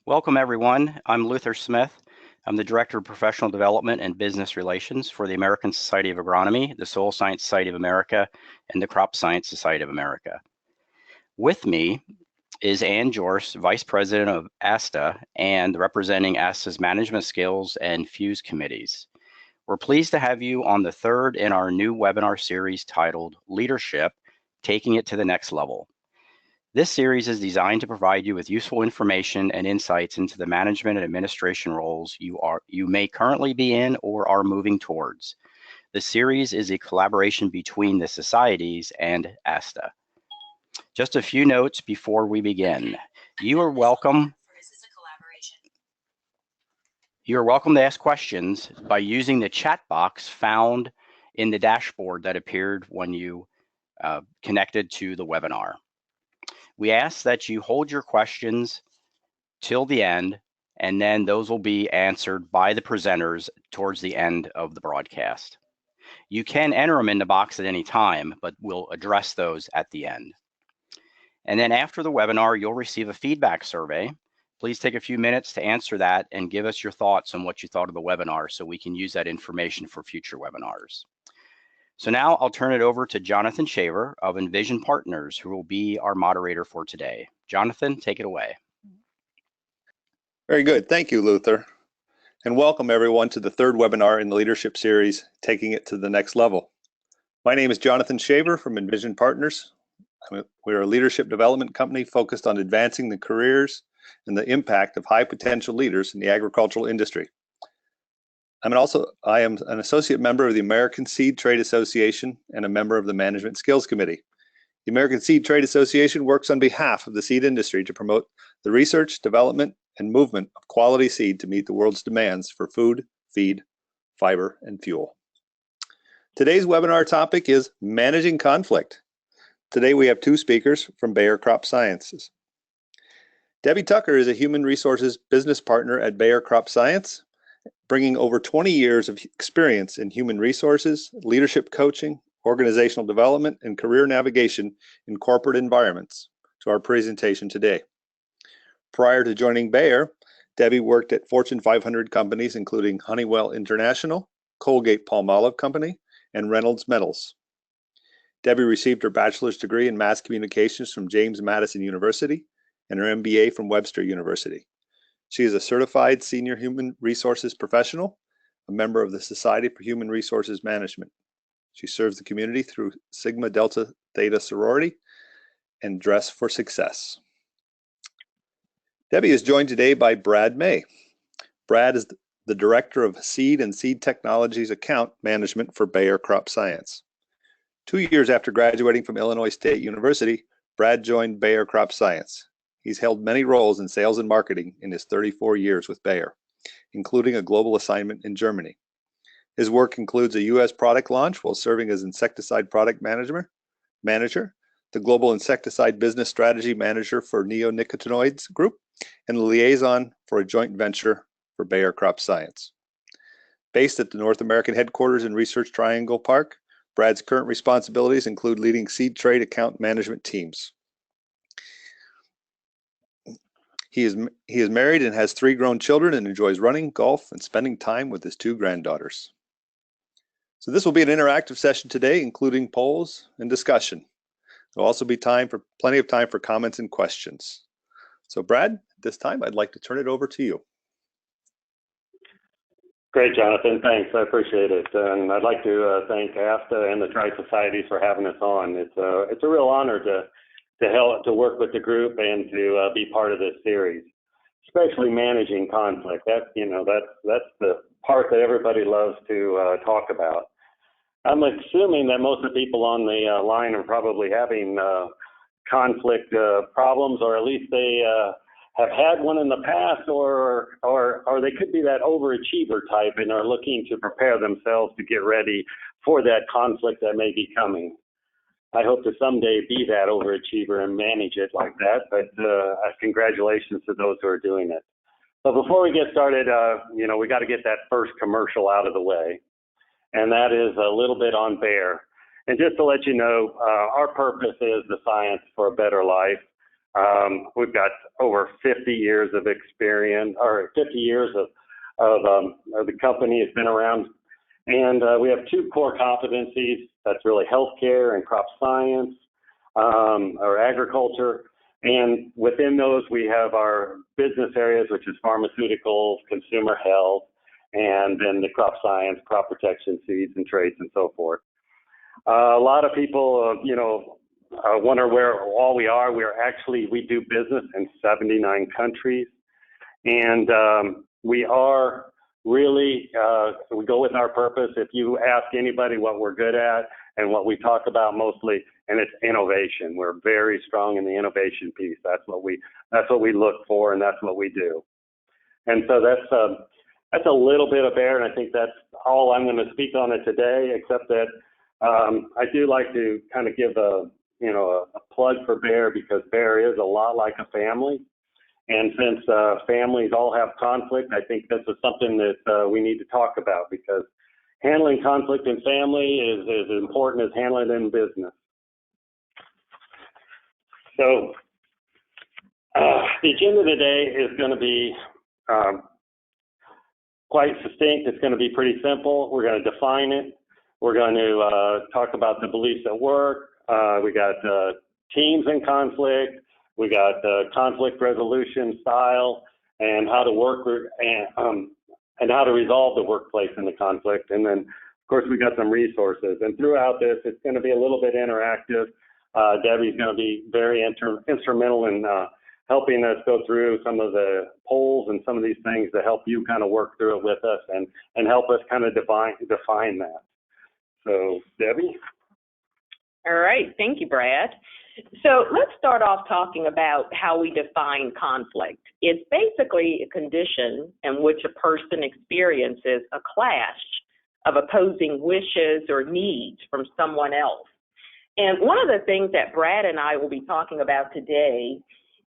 Welcome, everyone. I'm Luther Smith. I'm the Director of Professional Development and Business Relations for the American Society of Agronomy, the Soil Science Society of America, and the Crop Science Society of America. With me is Ann Jorst, Vice President of ASTA and representing ASTA's Management Skills and FUSE committees. We're pleased to have you on the third in our new webinar series titled Leadership, Taking It to the Next Level. This series is designed to provide you with useful information and insights into the management and administration roles you may currently be in or are moving towards. The series is a collaboration between the societies and ASTA. Just a few notes before we begin. You are welcome to ask questions by using the chat box found in the dashboard that appeared when you connected to the webinar. We ask that you hold your questions till the end, and then those will be answered by the presenters towards the end of the broadcast. You can enter them in the box at any time, but we'll address those at the end. And then after the webinar, you'll receive a feedback survey. Please take a few minutes to answer that and give us your thoughts on what you thought of the webinar so we can use that information for future webinars. So now I'll turn it over to Jonathan Shaver of Envision Partners, who will be our moderator for today. Jonathan, take it away. Very good. Thank you, Luther. And welcome everyone to the third webinar in the leadership series, Taking It to the Next Level. My name is Jonathan Shaver from Envision Partners. We're a leadership development company focused on advancing the careers and the impact of high potential leaders in the agricultural industry. I am an associate member of the American Seed Trade Association and a member of the Management Skills Committee. The American Seed Trade Association works on behalf of the seed industry to promote the research, development, and movement of quality seed to meet the world's demands for food, feed, fiber, and fuel. Today's webinar topic is managing conflict. Today we have two speakers from Bayer Crop Sciences. Debbie Tucker is a human resources business partner at Bayer Crop Science, bringing over 20 years of experience in human resources, leadership coaching, organizational development, and career navigation in corporate environments to our presentation today. Prior to joining Bayer, Debbie worked at Fortune 500 companies including Honeywell International, Colgate-Palmolive Company, and Reynolds Metals. Debbie received her bachelor's degree in mass communications from James Madison University and her MBA from Webster University. She is a certified senior human resources professional, a member of the Society for Human Resources Management. She serves the community through Sigma Delta Theta sorority and Dress for Success. Debbie is joined today by Brad May. Brad is the Director of Seed and Seed Technologies Account Management for Bayer Crop Science. 2 years after graduating from Illinois State University, Brad joined Bayer Crop Science. He's held many roles in sales and marketing in his 34 years with Bayer, including a global assignment in Germany. His work includes a U.S. product launch while serving as insecticide product manager, the global insecticide business strategy manager for neonicotinoids group, and the liaison for a joint venture for Bayer Crop Science. Based at the North American headquarters in Research Triangle Park, Brad's current responsibilities include leading seed trade account management teams. He is married and has 3 grown children and enjoys running, golf, and spending time with his 2 granddaughters. So this will be an interactive session today, including polls and discussion. There will also be plenty of time for comments and questions. So Brad, at this time, I'd like to turn it over to you. Great, Jonathan. Thanks. I appreciate it. And I'd like to thank ASTA and the Tri-Societies for having us on. It's a real honor to work with the group and to be part of this series, especially managing conflict. That's the part that everybody loves to talk about. I'm assuming that most of the people on the line are probably having conflict problems, or at least they have had one in the past, or they could be that overachiever type and are looking to prepare themselves to get ready for that conflict that may be coming. I hope to someday be that overachiever and manage it like that, but congratulations to those who are doing it. But before we get started, we got to get that first commercial out of the way, and that is a little bit on Bayer. And just to let you know, our purpose is the science for a better life. We've got over 50 years of experience, or 50 years of the company has been around. And we have two core competencies. That's really healthcare and crop science, or agriculture. And within those, we have our business areas, which is pharmaceuticals, consumer health, and then the crop science, crop protection, seeds and traits, and so forth. A lot of people, wonder where all we are. We do business in 79 countries, and we are really, we go with our purpose. If you ask anybody what we're good at and what we talk about mostly, and it's innovation. We're very strong in the innovation piece. That's what we look for, and that's what we do. And so that's a little bit of Bayer, and I think that's all I'm going to speak on it today, except that I do like to kind of give a plug for Bayer, because Bayer is a lot like a family. And since families all have conflict, I think this is something that we need to talk about, because handling conflict in family is as important as handling it in business. So the agenda today is going to be quite succinct. It's going to be pretty simple. We're going to define it. We're going to talk about the beliefs at work. We got teams in conflict. We got conflict resolution style, and how to work and how to resolve the workplace in the conflict. And then, of course, we got some resources. And throughout this, it's going to be a little bit interactive. Debbie's going to be very instrumental in helping us go through some of the polls and some of these things to help you kind of work through it with us and help us kind of define that. So, Debbie? All right. Thank you, Brad. So let's start off talking about how we define conflict. It's basically a condition in which a person experiences a clash of opposing wishes or needs from someone else. And one of the things that Brad and I will be talking about today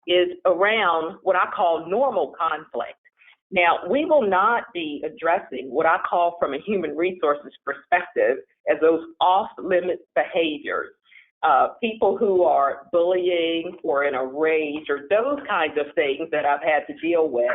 is around what I call normal conflict. Now, we will not be addressing what I call from a human resources perspective as those off-limits behaviors. People who are bullying or in a rage or those kinds of things that I've had to deal with,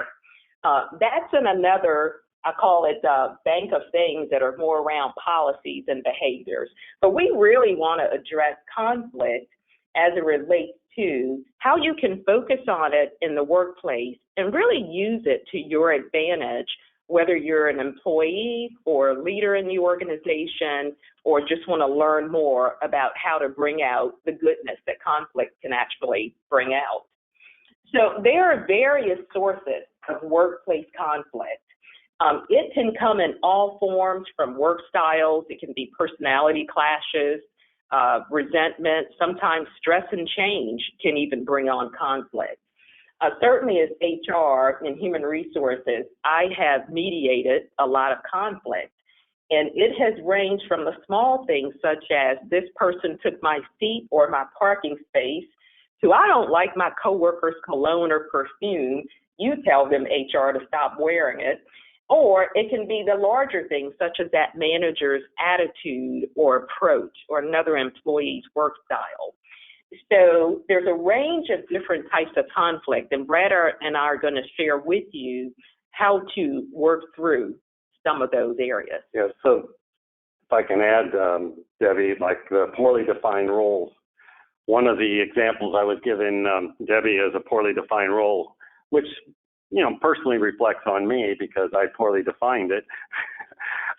that's in another, I call it bank of things that are more around policies and behaviors. But we really want to address conflict as it relates to how you can focus on it in the workplace and really use it to your advantage, whether you're an employee or a leader in the organization, or just want to learn more about how to bring out the goodness that conflict can actually bring out. So there are various sources of workplace conflict. It can come in all forms, from work styles. It can be personality clashes, resentment. Sometimes stress and change can even bring on conflict. Certainly as HR and human resources, I have mediated a lot of conflict. And it has ranged from the small things such as this person took my seat or my parking space to I don't like my coworker's cologne or perfume. You tell them, HR, to stop wearing it. Or it can be the larger things such as that manager's attitude or approach or another employee's work style. So there's a range of different types of conflict, and Brad and I are going to share with you how to work through some of those areas. Yeah, so if I can add, Debbie, like the poorly defined roles. One of the examples I was giving Debbie as a poorly defined role, which, personally reflects on me because I poorly defined it.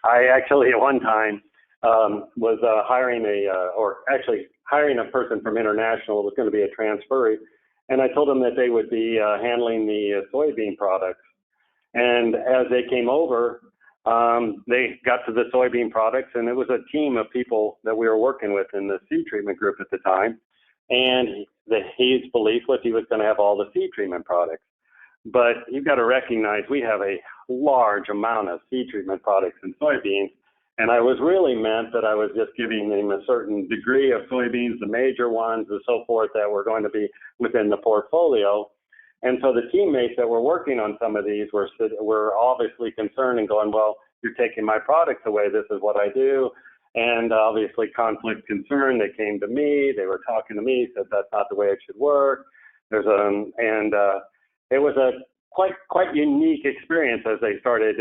I actually at one time was hiring a person from international. It was going to be a transferee, and I told them that they would be handling the soybean products. And as they came over, they got to the soybean products, and it was a team of people that we were working with in the seed treatment group at the time. And his belief was he was going to have all the seed treatment products. But you've got to recognize we have a large amount of seed treatment products in soybeans. And I was really meant that I was just giving them a certain degree of soybeans, the major ones and so forth, that were going to be within the portfolio. And so the teammates that were working on some of these were obviously concerned and going, well, you're taking my products away. This is what I do. And obviously conflict concern. They came to me. They were talking to me, said that's not the way it should work. It was a quite unique experience as they started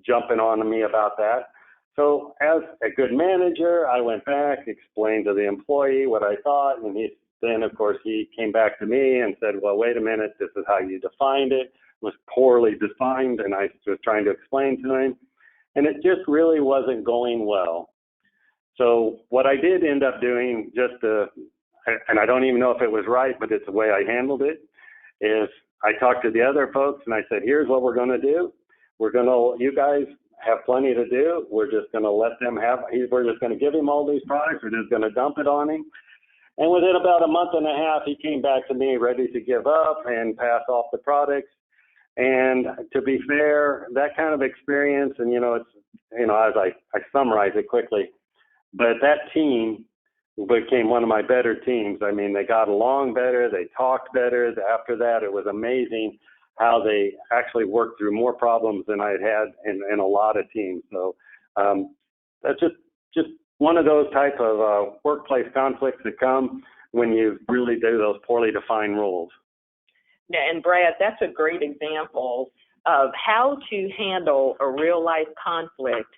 jumping on me about that. So as a good manager, I went back, explained to the employee what I thought, and then of course he came back to me and said, well, wait a minute, this is how you defined it. It was poorly defined, and I was trying to explain to him, and it just really wasn't going well. So what I did end up doing, and I don't even know if it was right, but it's the way I handled it, is I talked to the other folks and I said, here's what we're going to do. You guys have plenty to do. We're just going to we're just going to give him all these products. We're just going to dump it on him. And within about a month and a half, he came back to me ready to give up and pass off the products. And to be fair, that kind of experience, and as I summarize it quickly, but that team became one of my better teams. I mean, they got along better, they talked better. After that, it was amazing how they actually worked through more problems than I had in a lot of teams. So that's just one of those type of workplace conflicts that come when you really do those poorly defined rules. Yeah, and Brad, that's a great example of how to handle a real life conflict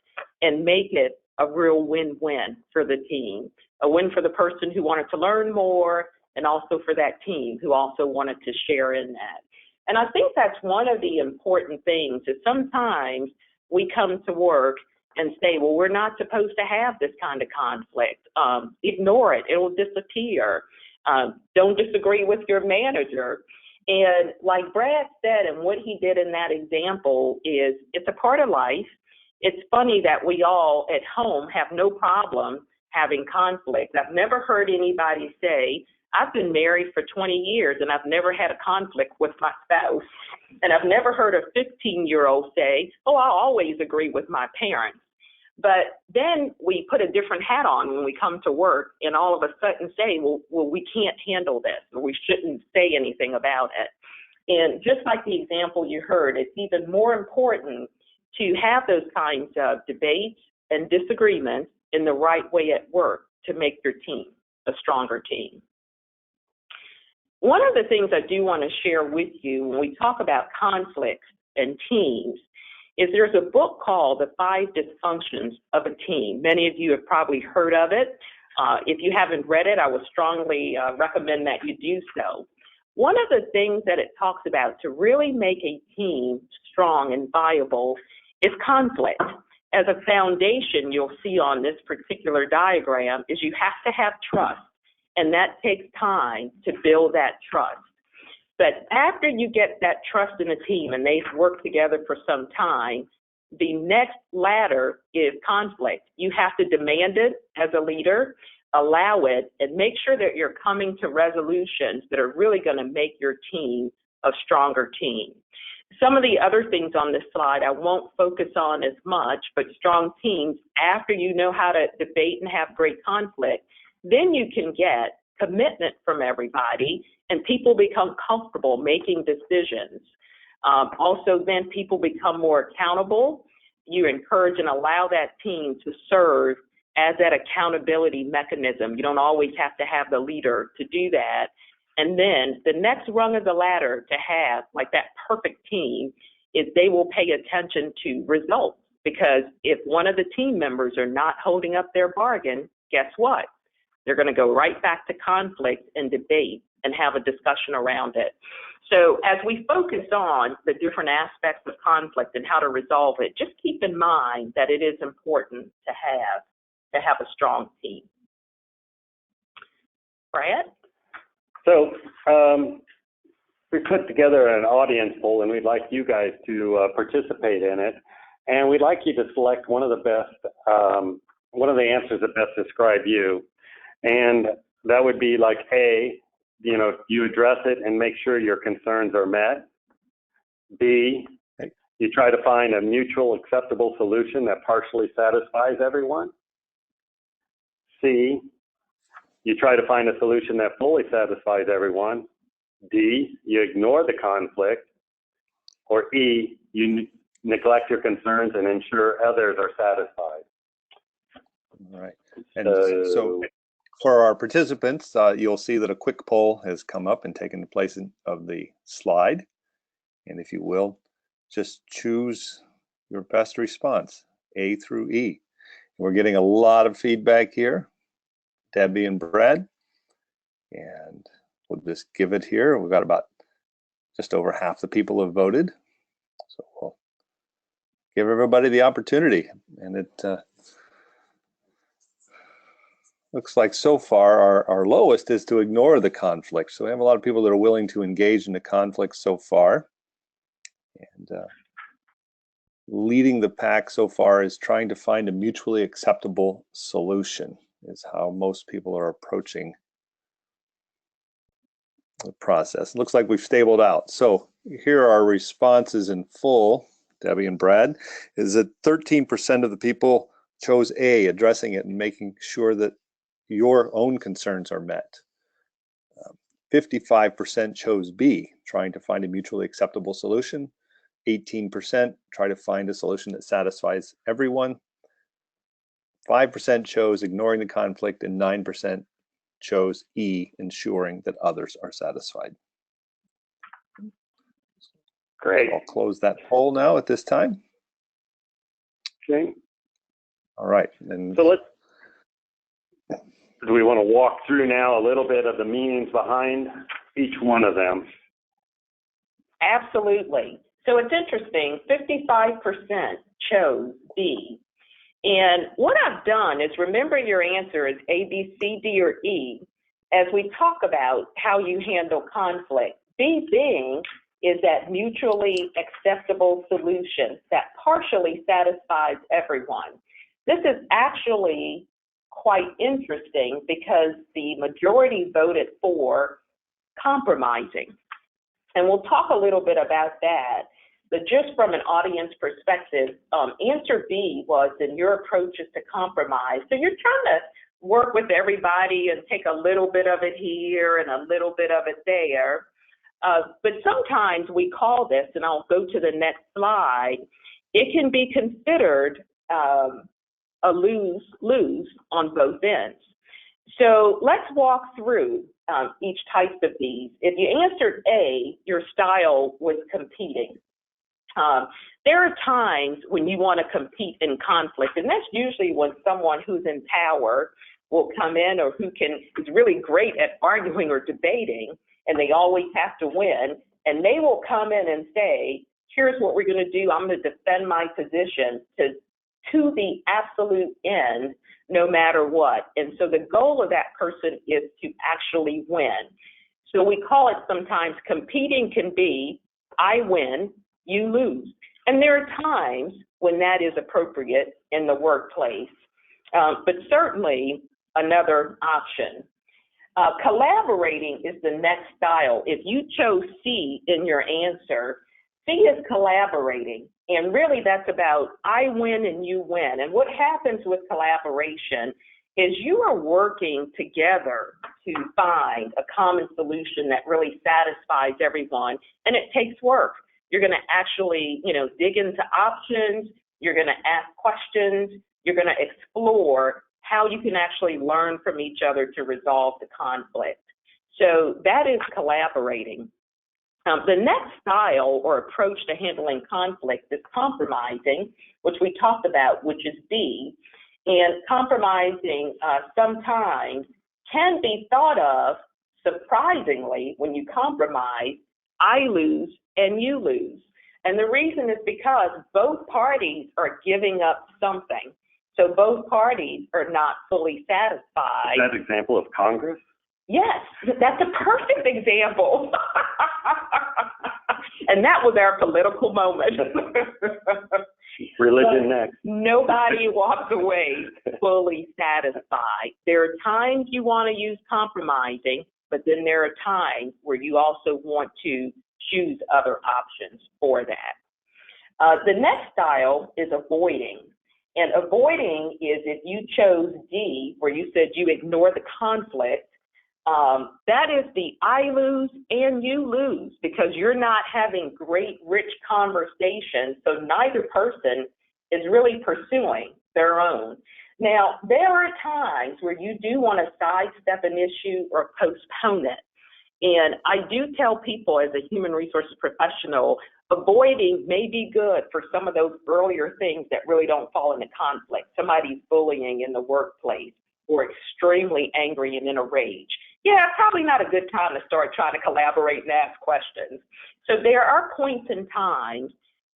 and make it a real win-win for the team. A win for the person who wanted to learn more, and also for that team who also wanted to share in that. And I think that's one of the important things, is sometimes we come to work and say, well, we're not supposed to have this kind of conflict. Ignore it. It will disappear. Don't disagree with your manager. And like Brad said, and what he did in that example is, it's a part of life. It's funny that we all at home have no problem having conflict. I've never heard anybody say, I've been married for 20 years and I've never had a conflict with my spouse. And I've never heard a 15-year-old say, oh, I always agree with my parents. But then we put a different hat on when we come to work and all of a sudden say, well, we can't handle this, or we shouldn't say anything about it. And just like the example you heard, it's even more important to have those kinds of debates and disagreements in the right way at work to make your team a stronger team. One of the things I do want to share with you when we talk about conflicts and teams is there's a book called The 5 Dysfunctions of a Team. Many of you have probably heard of it. If you haven't read it, I would strongly recommend that you do so. One of the things that it talks about to really make a team strong and viable is conflict. As a foundation, you'll see on this particular diagram, is you have to have trust, and that takes time to build that trust. But after you get that trust in a team and they've worked together for some time, the next ladder is conflict. You have to demand it as a leader, allow it, and make sure that you're coming to resolutions that are really going to make your team a stronger team. Some of the other things on this slide I won't focus on as much, but strong teams, after you know how to debate and have great conflict, then you can get commitment from everybody and people become comfortable making decisions. Also, then people become more accountable. You encourage and allow that team to serve as that accountability mechanism. You don't always have to have the leader to do that. And then the next rung of the ladder to have like that perfect team is they will pay attention to results, because if one of the team members are not holding up their bargain, guess what? They're going to go right back to conflict and debate and have a discussion around it. So as we focus on the different aspects of conflict and how to resolve it, just keep in mind that it is important to have a strong team. Brad? So we put together an audience poll, and we'd like you guys to participate in it. And we'd like you to select one of the answers that best describe you. And that would be like A, you address it and make sure your concerns are met. B, you try to find a mutual acceptable solution that partially satisfies everyone. C, you try to find a solution that fully satisfies everyone. D, you ignore the conflict. Or E, you neglect your concerns and ensure others are satisfied. All right. And so For our participants, you'll see that a quick poll has come up and taken the place of the slide. And if you will, just choose your best response, A through E. We're getting a lot of feedback here, Debbie and Brad, and we'll just give it here. We've got about just over half the people have voted. So we'll give everybody the opportunity. And it looks like so far our lowest is to ignore the conflict. So we have a lot of people that are willing to engage in the conflict so far. And leading the pack so far is trying to find a mutually acceptable solution is how most people are approaching the process. It looks like we've stabled out. So here are our responses in full, Debbie and Brad, is that 13% of the people chose A, addressing it and making sure that your own concerns are met. 55% chose B, trying to find a mutually acceptable solution. 18% try to find a solution that satisfies everyone. 5% chose ignoring the conflict, and 9% chose E, ensuring that others are satisfied. Great. I'll close that poll now at this time. Okay. All right. And So do we want to walk through now a little bit of the meanings behind each one of them? Absolutely. So it's interesting, 55% chose B. And what I've done is remember your answer is A, B, C, D, or E as we talk about how you handle conflict. B being is that mutually acceptable solution that partially satisfies everyone. This is actually quite interesting because the majority voted for compromising. And we'll talk a little bit about that. But just from an audience perspective, answer B was in your approach is to compromise. So you're trying to work with everybody and take a little bit of it here and a little bit of it there. But sometimes we call this, and I'll go to the next slide, it can be considered a lose-lose on both ends. So let's walk through each type of these. If you answered A, your style was competing. There are times when you want to compete in conflict, and that's usually when someone who's in power will come in or who is really great at arguing or debating, and they always have to win, and they will come in and say, here's what we're going to do. I'm going to defend my position to the absolute end, no matter what. And so the goal of that person is to actually win. So we call it sometimes competing can be, I win, you lose. And there are times when that is appropriate in the workplace, but certainly another option. Collaborating is the next style. If you chose C in your answer, C is collaborating. And really that's about I win and you win. And what happens with collaboration is you are working together to find a common solution that really satisfies everyone. And it takes work. You're going to actually, dig into options. You're going to ask questions. You're going to explore how you can actually learn from each other to resolve the conflict. So that is collaborating. The next style or approach to handling conflict is compromising, which we talked about, which is B. And compromising sometimes can be thought of, surprisingly, when you compromise, I lose and you lose. And the reason is because both parties are giving up something. So both parties are not fully satisfied. Is that an example of Congress? Yes, that's a perfect example. And that was our political moment. Religion next. Nobody walks away fully satisfied. There are times you want to use compromising, but then there are times where you also want to choose other options for that. The next style is avoiding. And avoiding is if you chose D, where you said you ignore the conflict, that is the I lose and you lose because you're not having great, rich conversations. So neither person is really pursuing their own. Now, there are times where you do want to sidestep an issue or postpone it. And I do tell people as a human resources professional, avoiding may be good for some of those earlier things that really don't fall into conflict. Somebody's bullying in the workplace or extremely angry and in a rage. Yeah, probably not a good time to start trying to collaborate and ask questions. So there are points in time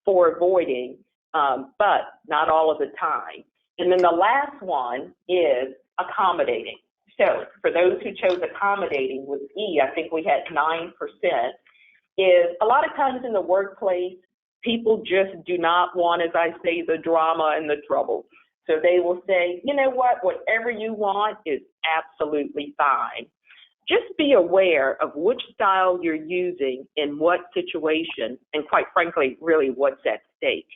for avoiding, but not all of the time. And then the last one is accommodating. So for those who chose accommodating with E, I think we had 9%, is a lot of times in the workplace, people just do not want, as I say, the drama and the trouble. So they will say, you know what, whatever you want is absolutely fine. Just be aware of which style you're using in what situation, and quite frankly, really what's at stake.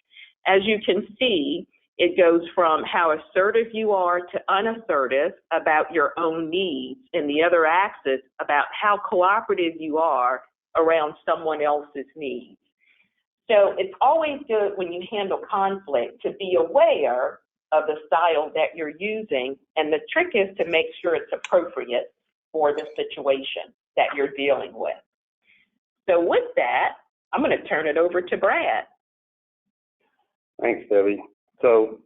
As you can see, it goes from how assertive you are to unassertive about your own needs, and the other axis about how cooperative you are around someone else's needs. So it's always good when you handle conflict to be aware of the style that you're using, and the trick is to make sure it's appropriate for the situation that you're dealing with. So with that, I'm going to turn it over to Brad. Thanks, Debbie. So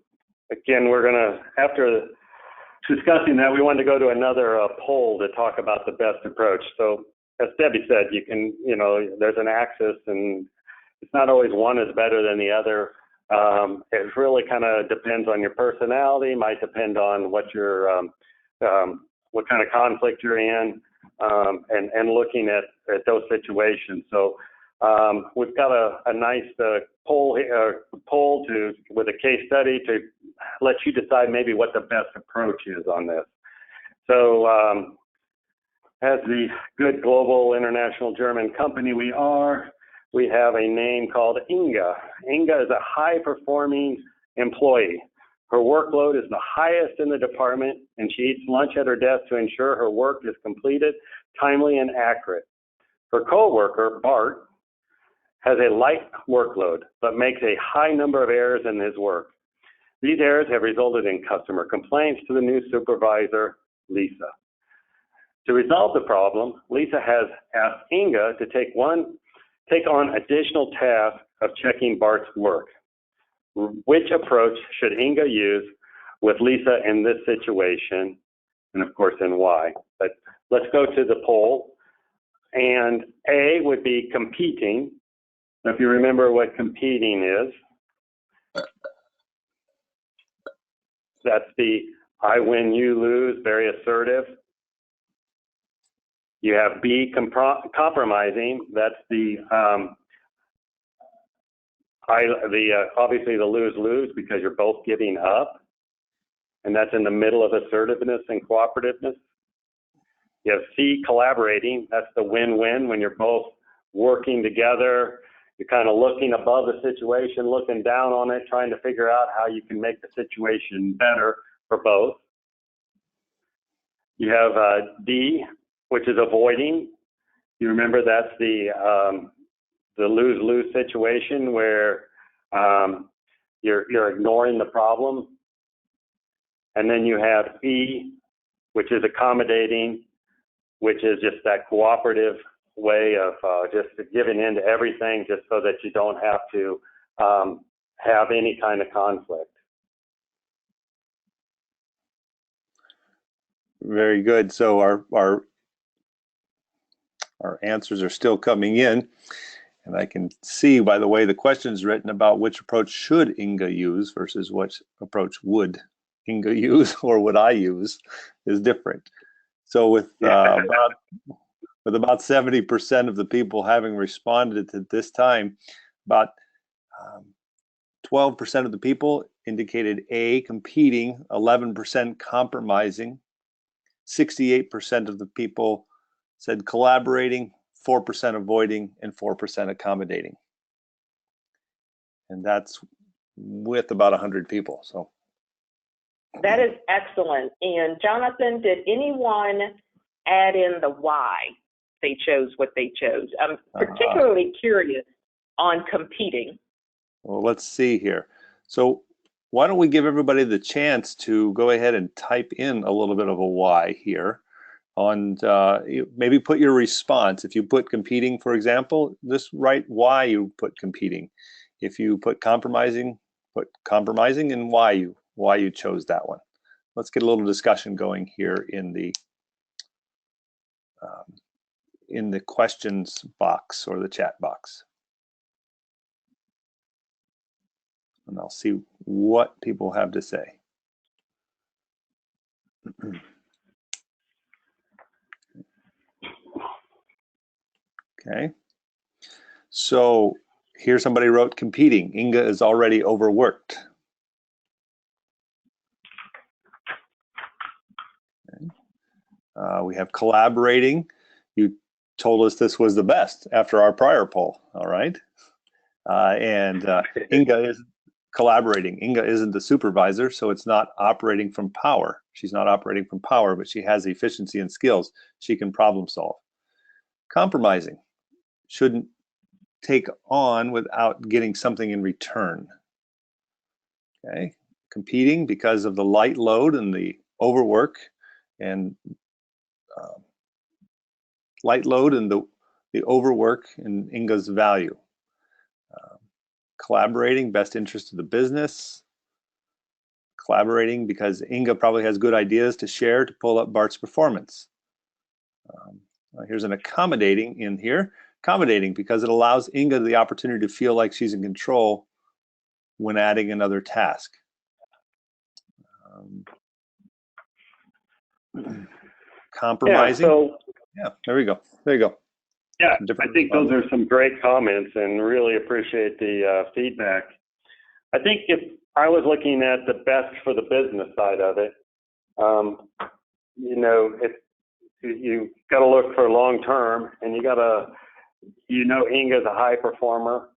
again, we're going to, after discussing that, we wanted to go to another poll to talk about the best approach. So as Debbie said, you can, there's an axis, and it's not always one is better than the other. It really kind of depends on your personality, might depend on what your, what kind of conflict you're in, and looking at those situations. So we've got a nice poll with a case study to let you decide maybe what the best approach is on this. So as the good global international German company we are, we have a name called Inga. Inga is a high-performing employee. Her workload is the highest in the department, and she eats lunch at her desk to ensure her work is completed, timely, and accurate. Her coworker, Bart, has a light workload, but makes a high number of errors in his work. These errors have resulted in customer complaints to the new supervisor, Lisa. To resolve the problem, Lisa has asked Inga to take on additional tasks of checking Bart's work. Which approach should Inga use with Lisa in this situation, and of course, and why? But let's go to the poll. And A would be competing. If you remember what competing is, that's the I win, you lose, very assertive. You have B, compromising. That's the obviously the lose-lose, because you're both giving up, and that's in the middle of assertiveness and cooperativeness. You have C, collaborating. That's the win-win, when you're both working together. You're kind of looking above the situation, looking down on it, trying to figure out how you can make the situation better for both. You have D, which is avoiding. You remember that's the lose-lose situation where you're ignoring the problem. And then you have E, which is accommodating, which is just that cooperative way of just giving in to everything just so that you don't have to have any kind of conflict. Very good. So our answers are still coming in, and I can see by the way the question is written about which approach should Inga use versus what approach would Inga use or would I use is different. So with about 70% of the people having responded at this time, about 12% of the people indicated A, competing, 11% compromising, 68% of the people said collaborating, 4% avoiding, and 4% accommodating. And that's with about 100 people. So that is excellent. And Jonathan, did anyone add in the why they chose what they chose? I'm particularly curious on competing. Well, let's see here. So why don't we give everybody the chance to go ahead and type in a little bit of a why here. And maybe put your response. If you put competing, for example, just write why you put competing. If you put compromising and why you chose that one. Let's get a little discussion going here in the questions box or the chat box. And I'll see what people have to say. Okay. So here somebody wrote competing. Inga is already overworked. Okay. We have collaborating. You told us this was the best after our prior poll. All right. Inga is collaborating. Inga isn't the supervisor, so it's not operating from power. She's not operating from power, but she has efficiency and skills. She can problem solve. Compromising. Shouldn't take on without getting something in return. Okay. Competing because of the light load and the overwork and the overwork in Inga's value. Collaborating, best interest of the business. Collaborating because Inga probably has good ideas to share to pull up Bart's performance. Here's an accommodating in here. Accommodating because it allows Inga the opportunity to feel like she's in control when adding another task. Compromising. Yeah, there we go. There you go. Yeah, I think those are some great comments and really appreciate the feedback. I think if I was looking at the best for the business side of it, you got to look for long term, and you got to, Inga's a high performer.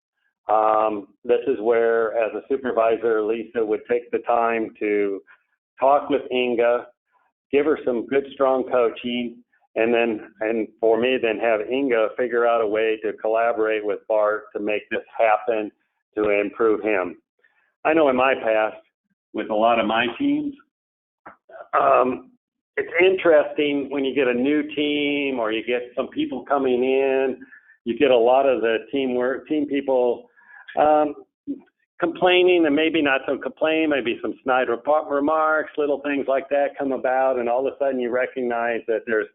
This is where, as a supervisor, Lisa would take the time to talk with Inga, give her some good, strong coaching, and for me, then have Inga figure out a way to collaborate with Bart to make this happen, to improve him. I know in my past, with a lot of my teams, it's interesting when you get a new team or you get some people coming in, you get a lot of the team people complaining, and maybe not so complain, maybe some snide remarks, little things like that come about, and all of a sudden you recognize that there's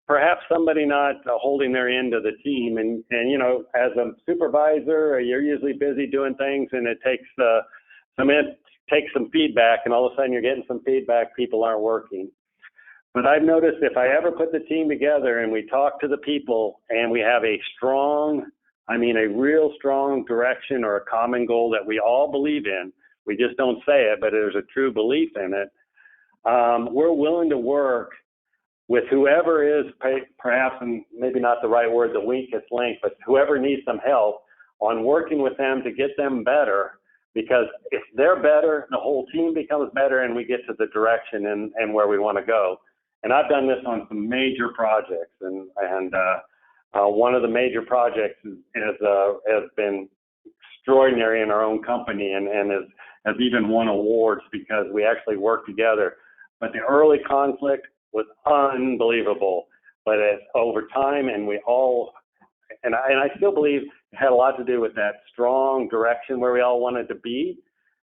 perhaps somebody not holding their end of the team. And as a supervisor, you're usually busy doing things, and it takes some feedback, and all of a sudden you're getting some feedback, people aren't working. But I've noticed if I ever put the team together and we talk to the people and we have a real strong direction or a common goal that we all believe in, we just don't say it, but there's a true belief in it, we're willing to work with whoever is perhaps, and maybe not the right word, the weakest link, but whoever needs some help on working with them to get them better. Because if they're better, the whole team becomes better, and we get to the direction and where we want to go. And I've done this on some major projects, and one of the major projects has been extraordinary in our own company, and has even won awards because we actually worked together. But the early conflict was unbelievable. But over time, and I still believe it had a lot to do with that strong direction where we all wanted to be.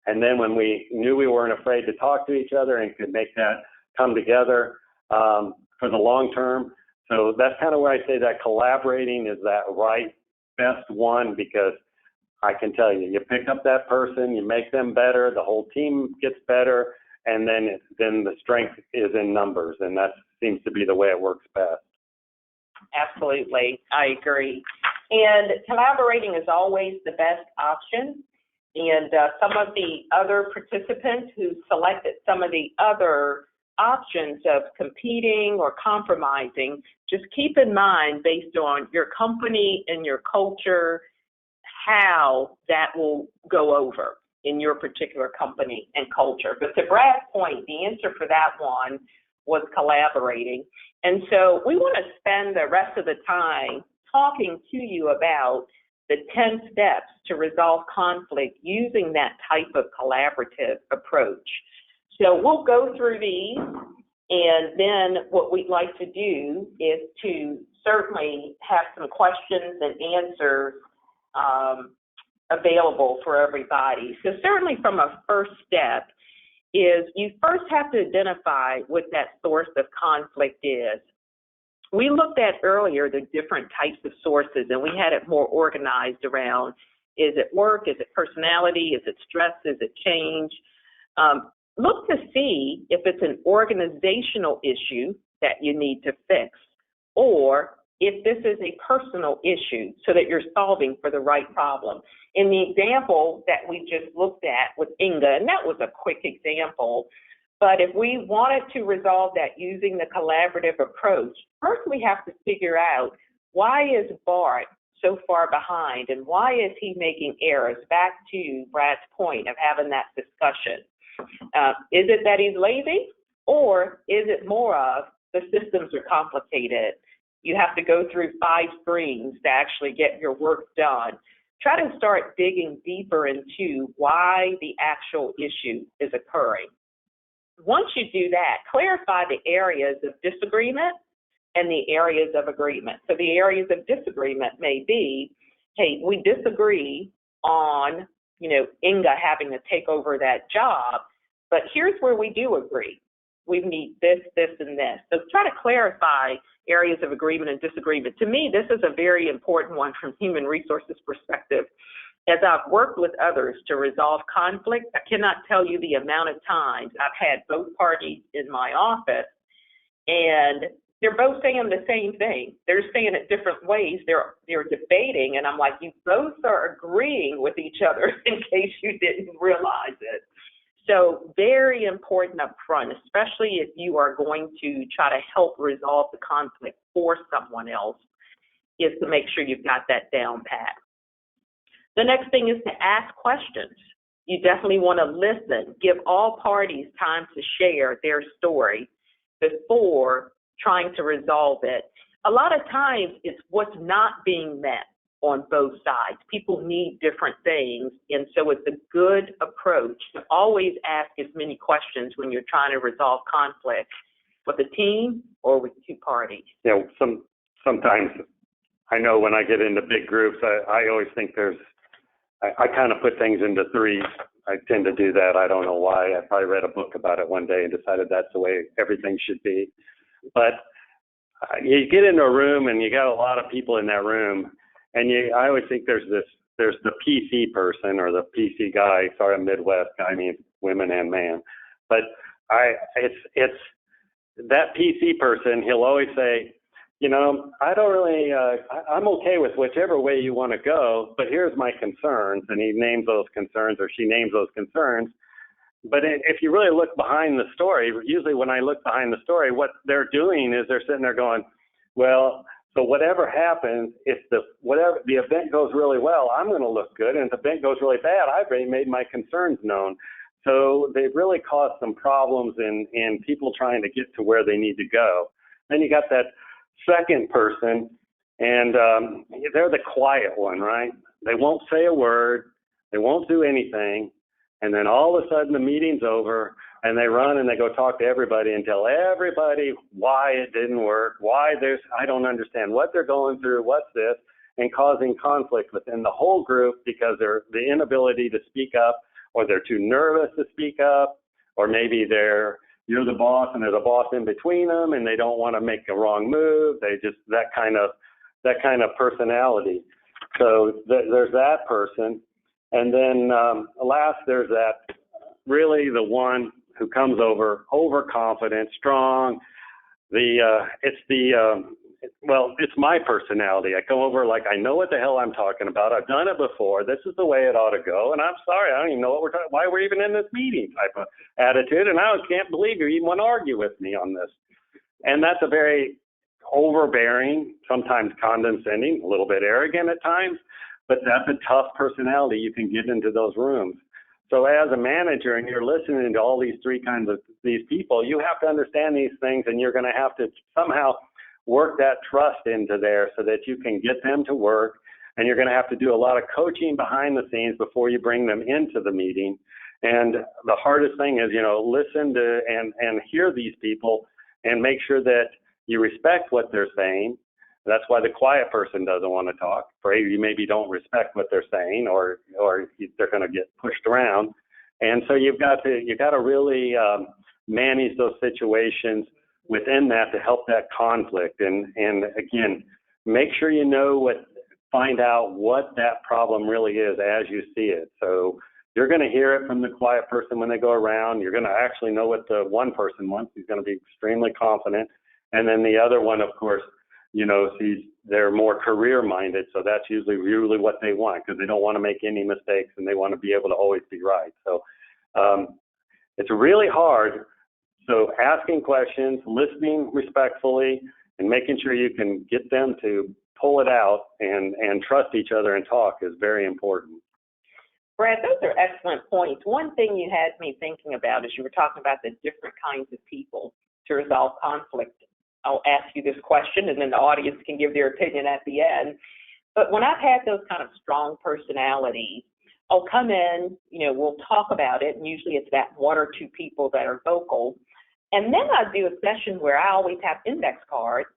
And then when we knew we weren't afraid to talk to each other and could make that come together for the long term. So that's kind of where I say that collaborating is that best one, because I can tell you, you pick up that person, you make them better, the whole team gets better, and then the strength is in numbers, and that seems to be the way it works best. Absolutely, I agree. And collaborating is always the best option. And some of the other participants who selected some of the other options of competing or compromising, just keep in mind, based on your company and your culture, how that will go over in your particular company and culture. But to Brad's point, the answer for that one was collaborating. And so we want to spend the rest of the time talking to you about the 10 steps to resolve conflict using that type of collaborative approach. So we'll go through these, and then what we'd like to do is to certainly have some questions and answers available for everybody. So certainly from a first step is you first have to identify what that source of conflict is. We looked at earlier the different types of sources, and we had it more organized around, is it work, is it personality, is it stress, is it change? Look to see if it's an organizational issue that you need to fix, or if this is a personal issue so that you're solving for the right problem. In the example that we just looked at with Inga, and that was a quick example, but if we wanted to resolve that using the collaborative approach, first we have to figure out, why is Bart so far behind, and why is he making errors? Back to Brad's point of having that discussion. Is it that he's lazy, or is it more of the systems are complicated? You have to go through 5 screens to actually get your work done. Try to start digging deeper into why the actual issue is occurring. Once you do that, clarify the areas of disagreement and the areas of agreement. So the areas of disagreement may be, hey, we disagree on, Inga having to take over that job, but here's where we do agree. We need this, this, and this. So try to clarify areas of agreement and disagreement. To me, this is a very important one from human resources perspective. As I've worked with others to resolve conflict, I cannot tell you the amount of times I've had both parties in my office, and they're both saying the same thing. They're saying it different ways. They're debating, and I'm like, you both are agreeing with each other in case you didn't realize it. So very important up front, especially if you are going to try to help resolve the conflict for someone else, is to make sure you've got that down pat. The next thing is to ask questions. You definitely want to listen, give all parties time to share their story before trying to resolve it. A lot of times it's what's not being met on both sides. People need different things, and so it's a good approach to always ask as many questions when you're trying to resolve conflict with a team or with 2 parties. Sometimes I know when I get into big groups, I always think I kind of put things into 3s. I tend to do that. I don't know why. I probably read a book about it one day and decided that's the way everything should be. But you get into a room and you got a lot of people in that room, and I always think there's the PC person or the PC guy. Sorry, I'm Midwest. I mean women and man. But it's that PC person. He'll always say, I don't really, I'm okay with whichever way you want to go, but here's my concerns. And he names those concerns, or she names those concerns. But if you really look behind the story, usually when I look behind the story, what they're doing is they're sitting there going, well, so whatever happens, if the event goes really well, I'm going to look good. And if the event goes really bad, I've already made my concerns known. So they've really caused some problems in people trying to get to where they need to go. Then you got that second person, and they're the quiet one, right? They won't say a word. They won't do anything. And then all of a sudden the meeting's over, and they run and they go talk to everybody and tell everybody why it didn't work, I don't understand what they're going through, what's this, and causing conflict within the whole group because they're the inability to speak up, or they're too nervous to speak up, or maybe you're the boss and there's a boss in between them and they don't want to make a wrong move. They just, that kind of personality. So there's that person. And then last, there's that really the one who comes over overconfident, strong. It's my personality. I come over like I know what the hell I'm talking about. I've done it before. This is the way it ought to go. And I'm sorry, I don't even know what why we're even in this meeting type of attitude. And I can't believe you even want to argue with me on this. And that's a very overbearing, sometimes condescending, a little bit arrogant at times, but that's a tough personality. You can get into those rooms. So as a manager and you're listening to all these these people, you have to understand these things, and you're going to have to somehow work that trust into there so that you can get them to work, and you're going to have to do a lot of coaching behind the scenes before you bring them into the meeting. And the hardest thing is, listen to and hear these people and make sure that you respect what they're saying. That's why the quiet person doesn't want to talk. You maybe don't respect what they're saying, or they're going to get pushed around. And so you got to really manage those situations within that to help that conflict. And again, make sure find out what that problem really is as you see it. So you're going to hear it from the quiet person when they go around. You're going to actually know what the one person wants. He's going to be extremely confident. And then the other one, of course, they're more career minded. So that's usually really what they want, because they don't want to make any mistakes and they want to be able to always be right. So it's really hard. So asking questions, listening respectfully, and making sure you can get them to pull it out and trust each other and talk is very important. Brad, those are excellent points. One thing you had me thinking about is you were talking about the different kinds of people to resolve conflict. I'll ask you this question, and then the audience can give their opinion at the end. But when I've had those kind of strong personalities, I'll come in, we'll talk about it, and usually it's that one or two people that are vocal. And then I do a session where I always have index cards,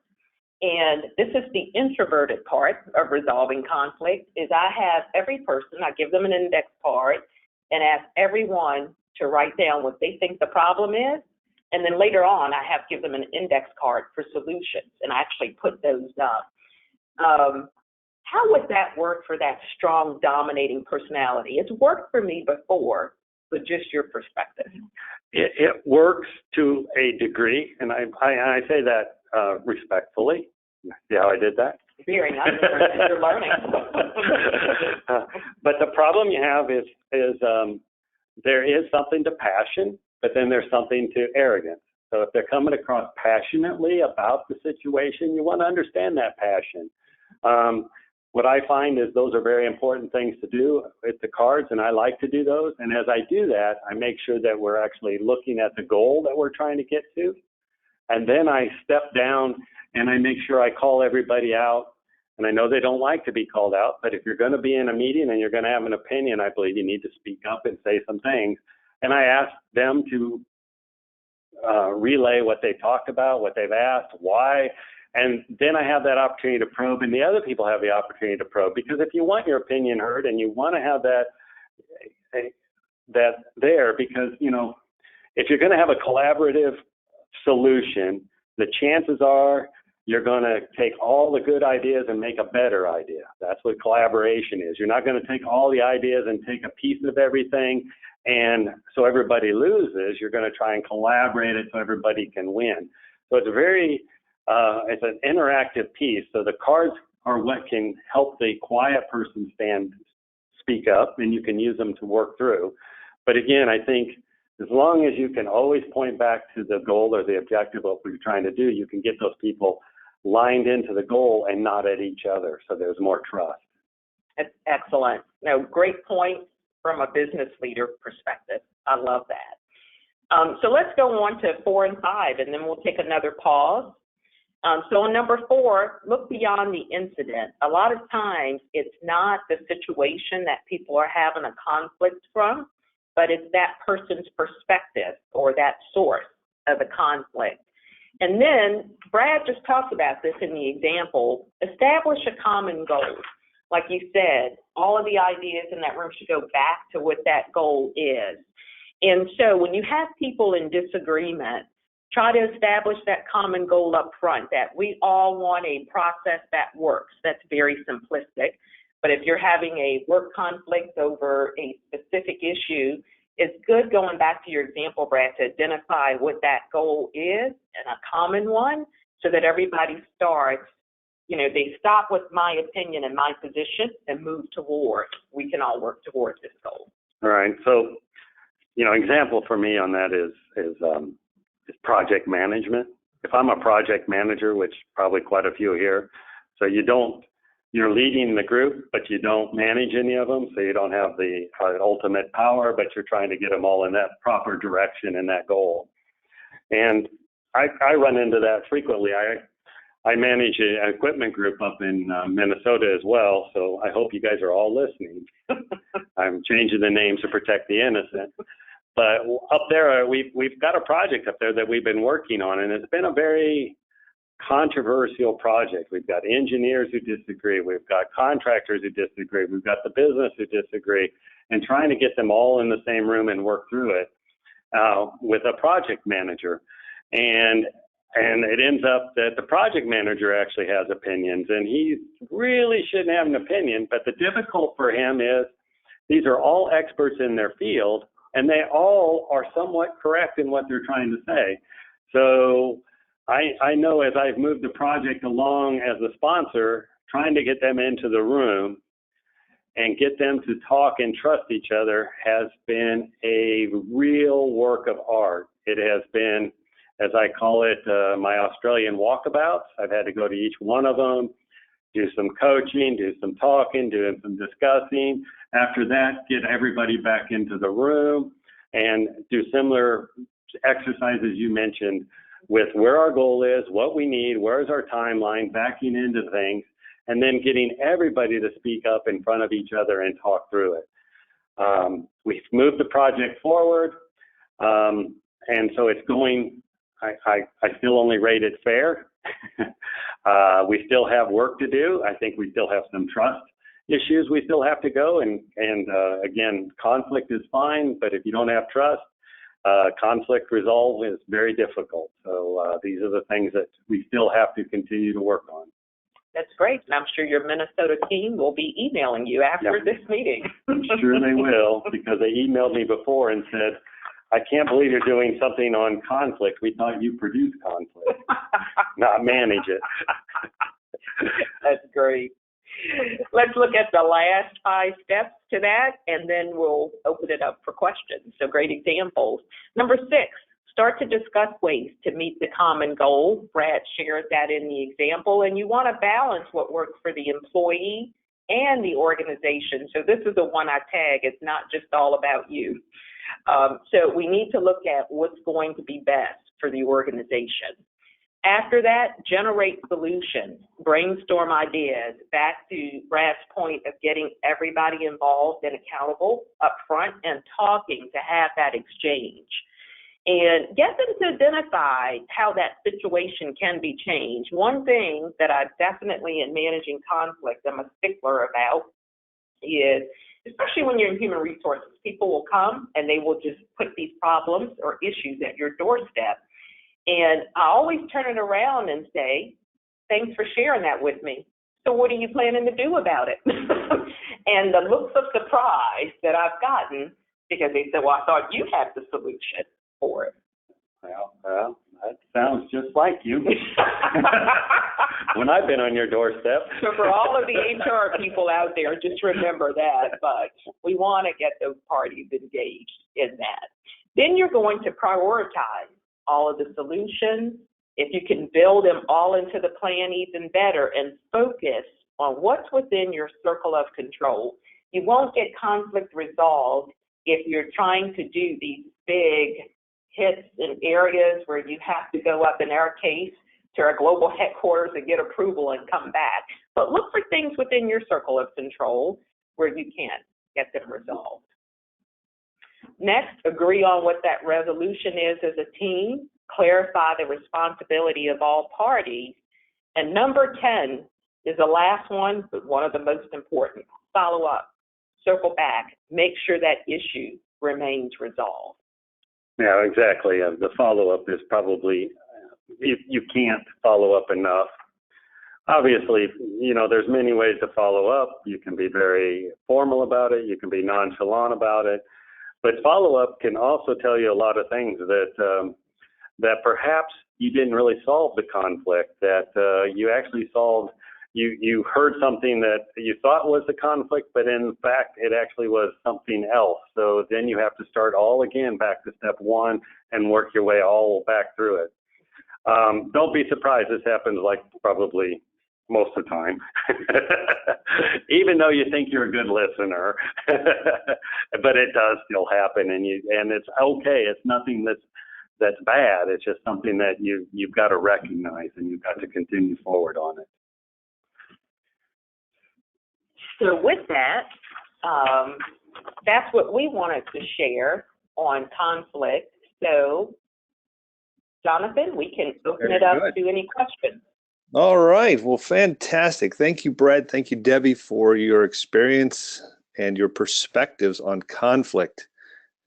and this is the introverted part of resolving conflict, is I have every person, I give them an index card and ask everyone to write down what they think the problem is. And then later on, I give them an index card for solutions, and I actually put those up. How would that work for that strong, dominating personality? It's worked for me before, but just your perspective. It works to a degree, and I say that respectfully. See how I did that? Very nice. You're learning. But the problem you have is there is something to passion, but then there's something to arrogance. So if they're coming across passionately about the situation, you want to understand that passion. What I find is those are very important things to do with the cards, and I like to do those. And as I do that, I make sure that we're actually looking at the goal that we're trying to get to. And then I step down and I make sure I call everybody out. And I know they don't like to be called out, but if you're going to be in a meeting and you're going to have an opinion, I believe you need to speak up and say some things. And I ask them to relay what they talked about, what they've asked, why. And then I have that opportunity to probe, and the other people have the opportunity to probe. Because if you want your opinion heard and you want to have that there, because, if you're going to have a collaborative solution, the chances are you're going to take all the good ideas and make a better idea. That's what collaboration is. You're not going to take all the ideas and take a piece of everything, and so everybody loses. You're going to try and collaborate it so everybody can win. So it's it's an interactive piece. So the cards are what can help the quiet person speak up, and you can use them to work through. But again, I think as long as you can always point back to the goal or the objective of what you're trying to do, you can get those people lined into the goal and not at each other. So there's more trust. That's excellent. No, great point from a business leader perspective. I love that. So let's go on to 4 and 5, and then we'll take another pause. So on number 4, look beyond the incident. A lot of times it's not the situation that people are having a conflict from, but it's that person's perspective or that source of the conflict. And then Brad just talked about this in the example, establish a common goal. Like you said, all of the ideas in that room should go back to what that goal is. And so when you have people in disagreement, try to establish that common goal up front, that we all want a process that works. That's very simplistic. But if you're having a work conflict over a specific issue, it's good going back to your example, Brad, to identify what that goal is and a common one so that everybody starts, they stop with my opinion and my position and move towards, we can all work towards this goal. All right. So, example for me on that is project management. If I'm a project manager, which probably quite a few here, so you're leading the group, but you don't manage any of them, so you don't have the ultimate power, but you're trying to get them all in that proper direction and that goal. And I run into that frequently. I manage an equipment group up in Minnesota as well, so I hope you guys are all listening. I'm changing the names to protect the innocent. But up there, we've got a project up there that we've been working on, and it's been a very controversial project. We've got engineers who disagree. We've got contractors who disagree. We've got the business who disagree, and trying to get them all in the same room and work through it with a project manager. And it ends up that the project manager actually has opinions, and he really shouldn't have an opinion. But the difficult for him is these are all experts in their field, and they all are somewhat correct in what they're trying to say. So I know as I've moved the project along as a sponsor, trying to get them into the room and get them to talk and trust each other has been a real work of art. It has been, as I call it, my Australian walkabouts. I've had to go to each one of them, do some coaching, do some talking, do some discussing. After that, get everybody back into the room and do similar exercises you mentioned with where our goal is, what we need, where's our timeline, backing into things, and then getting everybody to speak up in front of each other and talk through it. We've moved the project forward, and so it's going, I still only rate it fair. We still have work to do. I think we still have some trust issues we still have to go, and again, conflict is fine, but if you don't have trust, conflict resolve is very difficult. So these are the things that we still have to continue to work on. That's great. And I'm sure your Minnesota team will be emailing you after this meeting. I'm sure they will, because they emailed me before and said, I can't believe you're doing something on conflict. We thought you produced conflict, not manage it. That's great. Let's look at the last 5 steps to that, and then we'll open it up for questions. So great examples. Number 6, start to discuss ways to meet the common goal. Brad shared that in the example, and you want to balance what works for the employee and the organization. So this is the one I tag. It's not just all about you. So we need to look at what's going to be best for the organization. After that, generate solutions, brainstorm ideas. Back to Brad's point of getting everybody involved and accountable up front and talking to have that exchange. And get them to identify how that situation can be changed. One thing that I definitely in managing conflict I'm a stickler about is, especially when you're in human resources, people will come and they will just put these problems or issues at your doorstep. And I always turn it around and say, thanks for sharing that with me. So what are you planning to do about it? And the looks of surprise that I've gotten, because they said, well, I thought you had the solution for it. Well, that sounds just like you. When I've been on your doorstep. So for all of the HR people out there, just remember that. But we want to get those parties engaged in that. Then you're going to prioritize all of the solutions. If you can build them all into the plan, even better, and focus on what's within your circle of control. You won't get conflict resolved if you're trying to do these big hits in areas where you have to go up, in our case, to our global headquarters and get approval and come back. But look for things within your circle of control where you can get them resolved. Next, agree on what that resolution is as a team. Clarify the responsibility of all parties. And number 10 is the last one, but one of the most important. Follow up, circle back, make sure that issue remains resolved. Yeah, exactly. The follow-up is probably, you can't follow up enough. Obviously, there's many ways to follow up. You can be very formal about it. You can be nonchalant about it. But follow-up can also tell you a lot of things that perhaps you didn't really solve the conflict, that you actually solved, you heard something that you thought was the conflict, but in fact, it actually was something else. So then you have to start all again back to step 1 and work your way all back through it. Don't be surprised this happens like probably most of the time, even though you think you're a good listener, but it does still happen, and it's okay. It's nothing that's bad. It's just something that you've got to recognize, and you've got to continue forward on it. So with that, that's what we wanted to share on conflict. So, Jonathan, we can open it up to any questions. All right. Well, fantastic. Thank you, Brett. Thank you, Debbie, for your experience and your perspectives on conflict.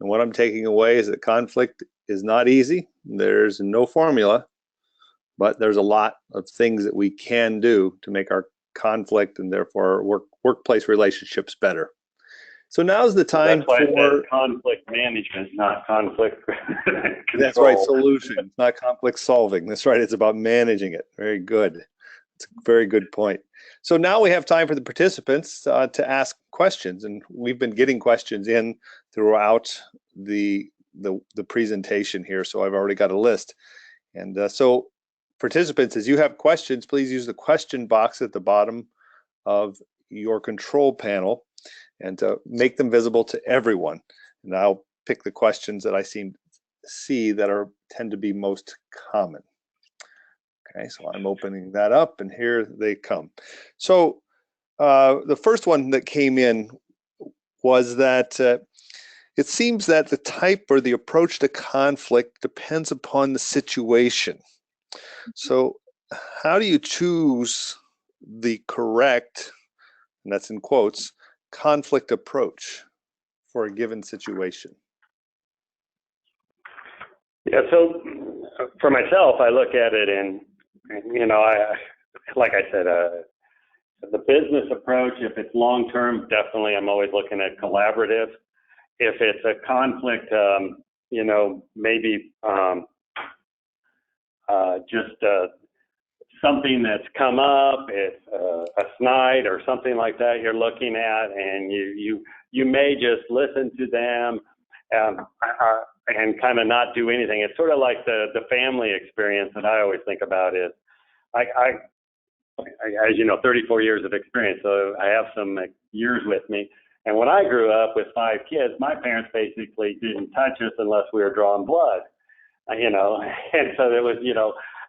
And what I'm taking away is that conflict is not easy. There's no formula, but there's a lot of things that we can do to make our conflict and therefore our workplace relationships better. So now's the time That's why for it says conflict management, not conflict control. That's right, solution, not conflict solving. That's right, it's about managing it. Very good. It's a very good point. So now we have time for the participants to ask questions, and we've been getting questions in throughout the presentation here, so I've already got a list. And so participants, as you have questions, please use the question box at the bottom of your control panel and make them visible to everyone. And I'll pick the questions that I see that tend to be most common. Okay, so I'm opening that up, and here they come. So the first one that came in was that it seems that the type or the approach to conflict depends upon the situation. So how do you choose the correct, and that's in quotes, conflict approach for a given situation? Yeah, so for myself, I look at it and, like I said, the business approach, if it's long-term, definitely I'm always looking at collaborative. If it's a conflict, maybe just something that's come up, it's a snide or something like that you're looking at, and you may just listen to them and kind of not do anything. It's sort of like the family experience that I always think about is, I as you know, 34 years of experience, so I have some years with me. And when I grew up with 5 kids, my parents basically didn't touch us unless we were drawing blood, and so there was,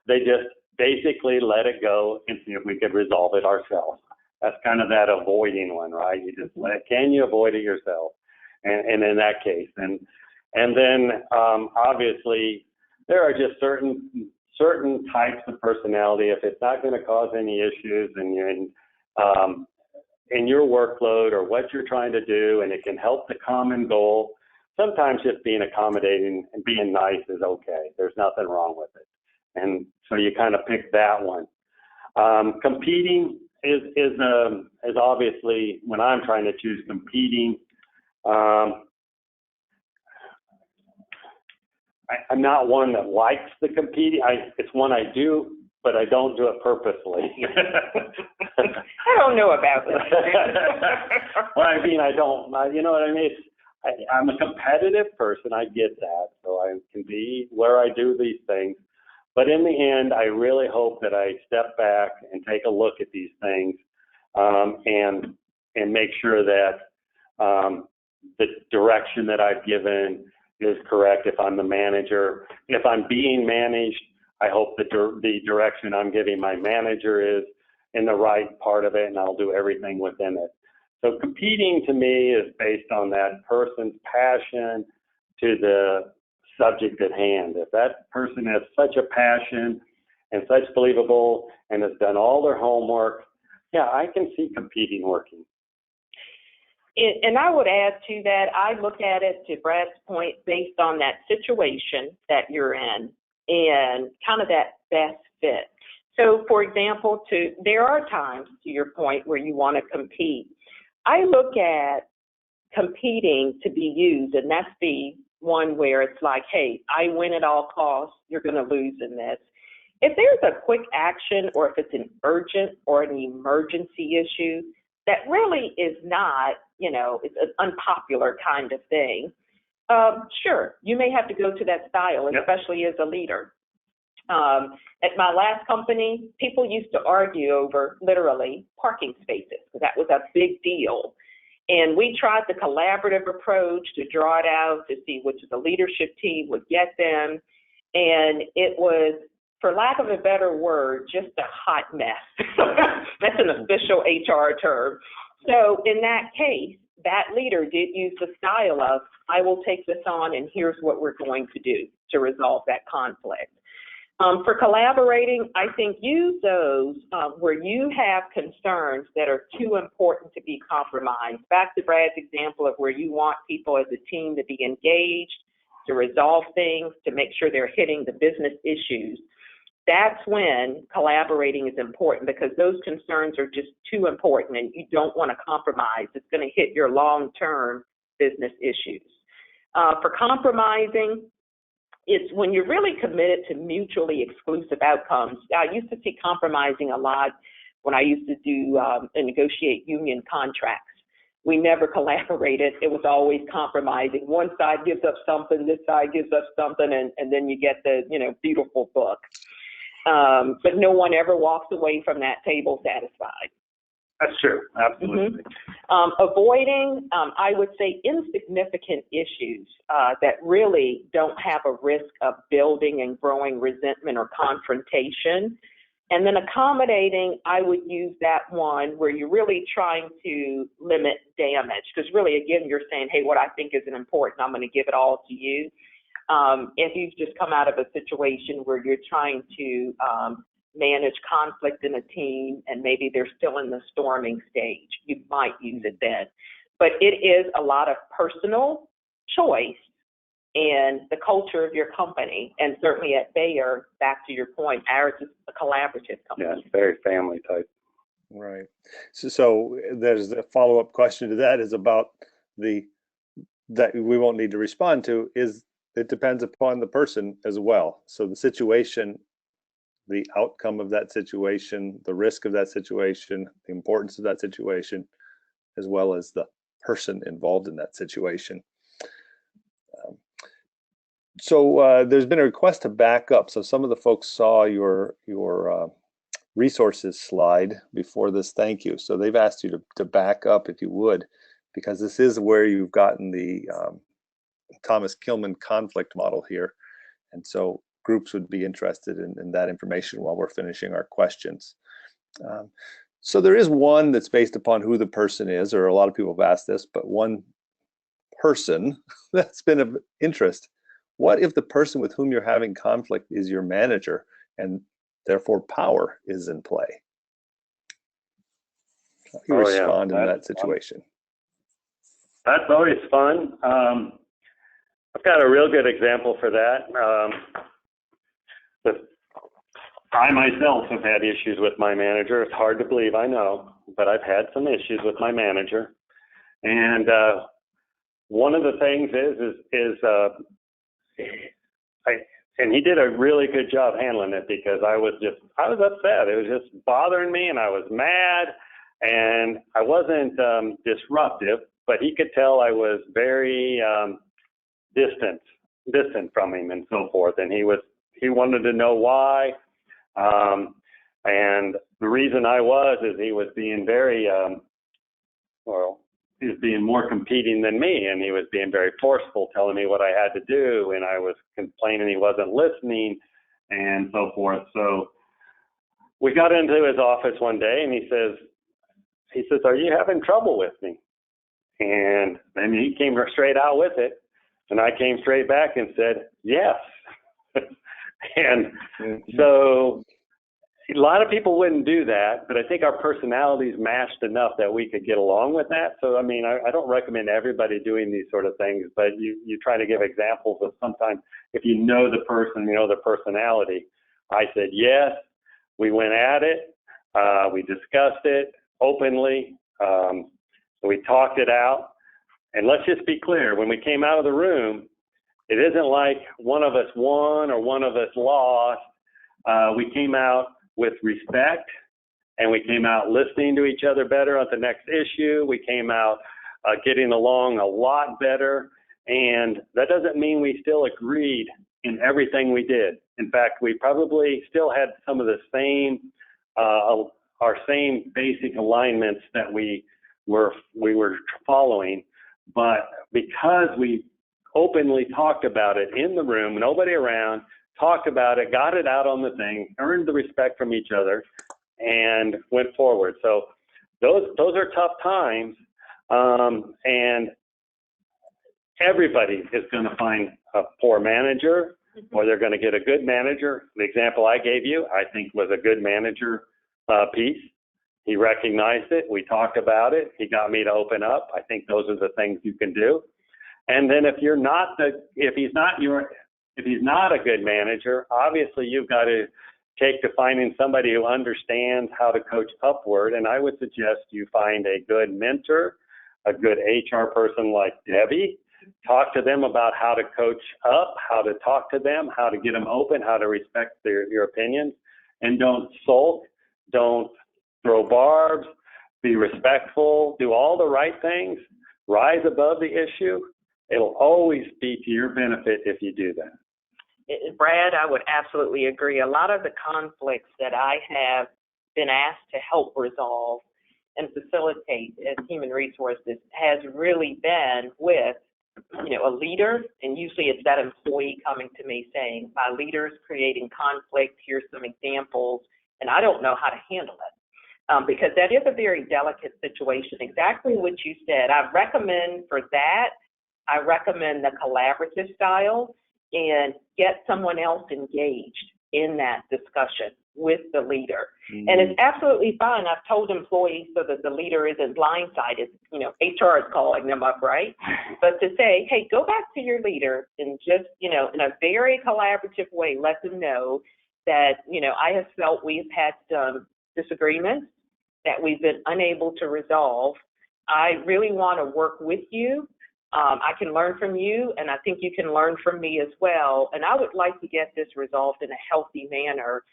they just basically let it go and see if we could resolve it ourselves. That's kind of that avoiding one, right? You just can you avoid it yourself? And in that case, and then obviously there are just certain types of personality. If it's not going to cause any issues and you're in your workload or what you're trying to do, and it can help the common goal, sometimes just being accommodating and being nice is okay. There's nothing wrong with it. And so you kind of pick that one. Competing is obviously, when I'm trying to choose competing, I'm not one that likes the competing. It's one I do, but I don't do it purposely. I don't know about that. Well, I mean, you know what I mean? I'm a competitive person. I get that. So I can be where I do these things. But in the end, I really hope that I step back and take a look at these things and make sure that the direction that I've given is correct if I'm the manager. If I'm being managed, I hope that the direction I'm giving my manager is in the right part of it, and I'll do everything within it. So competing to me is based on that person's passion to the subject at hand. If that person has such a passion and such believable and has done all their homework, yeah, I can see competing working. And I would add to that, I look at it, to Brad's point, based on that situation that you're in and kind of that best fit. So, for example, there are times, to your point, where you want to compete. I look at competing to be used, and that's the one where it's like, hey, I win at all costs, you're going to lose in this. If there's a quick action, or if it's an urgent or an emergency issue that really is not, it's an unpopular kind of thing, sure, you may have to go to that style, especially as a leader. At my last company, people used to argue over literally parking spaces, because that was a big deal. And we tried the collaborative approach to draw it out to see which of the leadership team would get them. And it was, for lack of a better word, just a hot mess. That's an official HR term. So in that case, that leader did use the style of, I will take this on and here's what we're going to do to resolve that conflict. For collaborating, I think use those where you have concerns that are too important to be compromised. Back to Brad's example of where you want people as a team to be engaged, to resolve things, to make sure they're hitting the business issues. That's when collaborating is important, because those concerns are just too important and you don't want to compromise. It's going to hit your long-term business issues. For compromising, it's when you're really committed to mutually exclusive outcomes. I used to see compromising a lot when I used to do and negotiate union contracts. We never collaborated. It was always compromising. One side gives up something, this side gives up something, and then you get the beautiful book. But no one ever walks away from that table satisfied. That's true. Absolutely. Avoiding, I would say, insignificant issues that really don't have a risk of building and growing resentment or confrontation. And then accommodating, I would use that one where you're really trying to limit damage. Because really, again, you're saying, hey, what I think isn't important, I'm going to give it all to you. If you've just come out of a situation where you're trying to manage conflict in a team and maybe they're still in the storming stage, you might use it then. But it is a lot of personal choice and the culture of your company. And certainly at Bayer, back to your point, ours is a collaborative company. Yeah, it's very family type. Right. So there's a follow-up question to that is about that we won't need to respond to, is it depends upon the person as well. So the situation, the outcome of that situation, the risk of that situation, the importance of that situation, as well as the person involved in that situation. So there's been a request to back up. So some of the folks saw your resources slide before this thank you. So they've asked you to back up if you would, because this is where you've gotten the Thomas Kilmann conflict model here. And so groups would be interested in that information while we're finishing our questions. So there is one that's based upon who the person is, or a lot of people have asked this, but one person that's been of interest. What if the person with whom you're having conflict is your manager and therefore power is in play? How do you respond in that situation? That's always fun. I've got a real good example for that. I myself have had issues with my manager. It's hard to believe, I know, but I've had some issues with my manager. And one of the things and he did a really good job handling it, because I was upset. It was just bothering me, and I was mad, and I wasn't disruptive, but he could tell I was very distant from him and so forth. And he wanted to know why. And the reason is he was being very, he was being more competing than me, and he was being very forceful, telling me what I had to do, and I was complaining he wasn't listening and so forth. So we got into his office one day, and he says, are you having trouble with me? And then he came straight out with it, and I came straight back and said, yes. And so a lot of people wouldn't do that, but I think our personalities matched enough that we could get along with that. So, I mean, I don't recommend everybody doing these sort of things, but you try to give examples of sometimes if you know the person, you know their personality. I said, yes, we went at it. We discussed it openly. We talked it out. And let's just be clear, when we came out of the room, it isn't like one of us won or one of us lost. We came out with respect, and we came out listening to each other better on the next issue. We came out getting along a lot better, and that doesn't mean we still agreed in everything we did. In fact, we probably still had some of the same, our same basic alignments that we were following, but because we openly talked about it in the room, nobody around, talked about it, got it out on the thing, earned the respect from each other, and went forward. So those are tough times, and everybody is going to find a poor manager, or they're going to get a good manager. The example I gave you, I think, was a good manager piece. He recognized it. We talked about it. He got me to open up. I think those are the things you can do. And then if he's not a good manager, obviously you've got to take to finding somebody who understands how to coach upward. And I would suggest you find a good mentor, a good HR person like Debbie. Talk to them about how to coach up, how to talk to them, how to get them open, how to respect your opinions, and don't sulk, don't throw barbs, be respectful, do all the right things, rise above the issue. It'll always be to your benefit if you do that. Brad, I would absolutely agree. A lot of the conflicts that I have been asked to help resolve and facilitate as human resources has really been with, a leader, and usually it's that employee coming to me saying, my leader's creating conflict, here's some examples, and I don't know how to handle it. Because that is a very delicate situation. Exactly what you said. I recommend for that, I recommend the collaborative style and get someone else engaged in that discussion with the leader. Mm-hmm. And it's absolutely fine. I've told employees so that the leader isn't blindsided. HR is calling them up, right? But to say, hey, go back to your leader and just, in a very collaborative way, let them know that, I have felt we've had some disagreements that we've been unable to resolve. I really want to work with you. I can learn from you, and I think you can learn from me as well. And I would like to get this resolved in a healthy manner.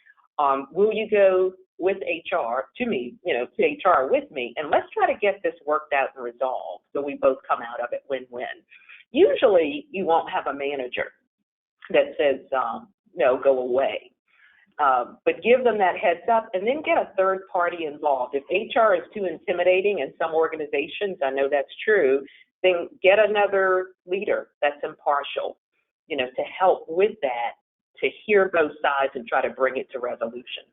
Will you go with HR to me, to HR with me, and let's try to get this worked out and resolved so we both come out of it win-win. Usually you won't have a manager that says, no, go away. But give them that heads up and then get a third party involved. If HR is too intimidating in some organizations, I know that's true, then get another leader that's impartial, to help with that, to hear both sides and try to bring it to resolution.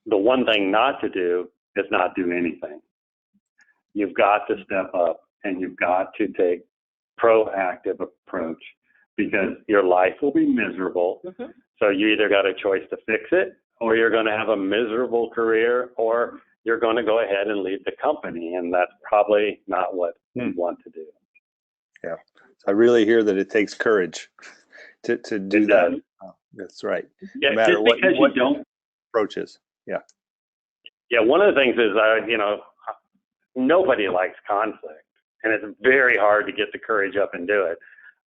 The one thing not to do is not do anything. You've got to step up and you've got to take proactive approach because your life will be miserable. Mm-hmm. So you either got a choice to fix it or you're going to have a miserable career or you're going to go ahead and leave the company. And that's probably not what you want to do. Yeah. I really hear that it takes courage to do that. Oh, that's right. Yeah, no matter just because what you don't approaches. Yeah. Yeah. One of the things is, nobody likes conflict and it's very hard to get the courage up and do it,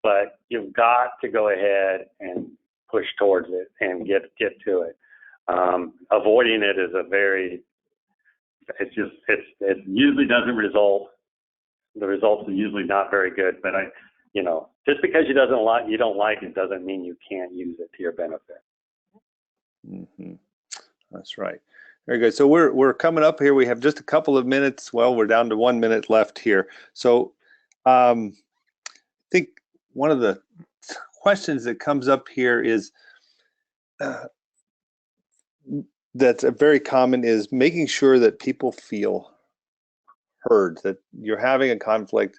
but you've got to go ahead and push towards it and get to it. Avoiding it is it usually doesn't result. The results are usually not very good, but just because you don't like it doesn't mean you can't use it to your benefit. Mm-hmm. That's right. Very good. So we're coming up here. We have just a couple of minutes. Well, we're down to 1 minute left here. So I think one of the questions that comes up here is that's very common is making sure that people feel heard, that you're having a conflict.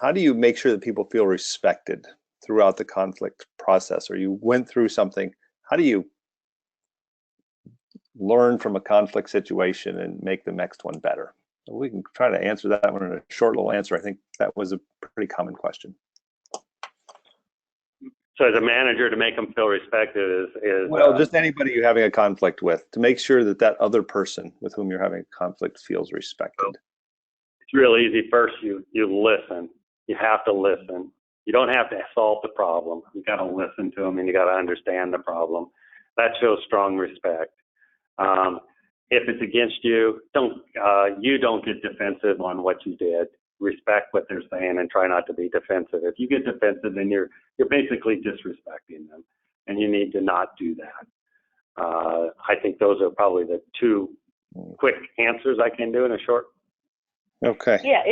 How do you make sure that people feel respected throughout the conflict process, or you went through something? How do you learn from a conflict situation and make the next one better? So we can try to answer that one in a short little answer. I think that was a pretty common question. So as a manager, to make them feel respected is well, just anybody you're having a conflict with, to make sure that that other person with whom you're having a conflict feels respected. It's real easy. First, you listen. You have to listen. You don't have to solve the problem. You got to listen to them and you got to understand the problem. That shows strong respect. If it's against you, don't get defensive on what you did. Respect what they're saying and try not to be defensive. If you get defensive, then you're basically disrespecting them, and you need to not do that. I think those are probably the two quick answers I can do in a short. Okay. Yeah,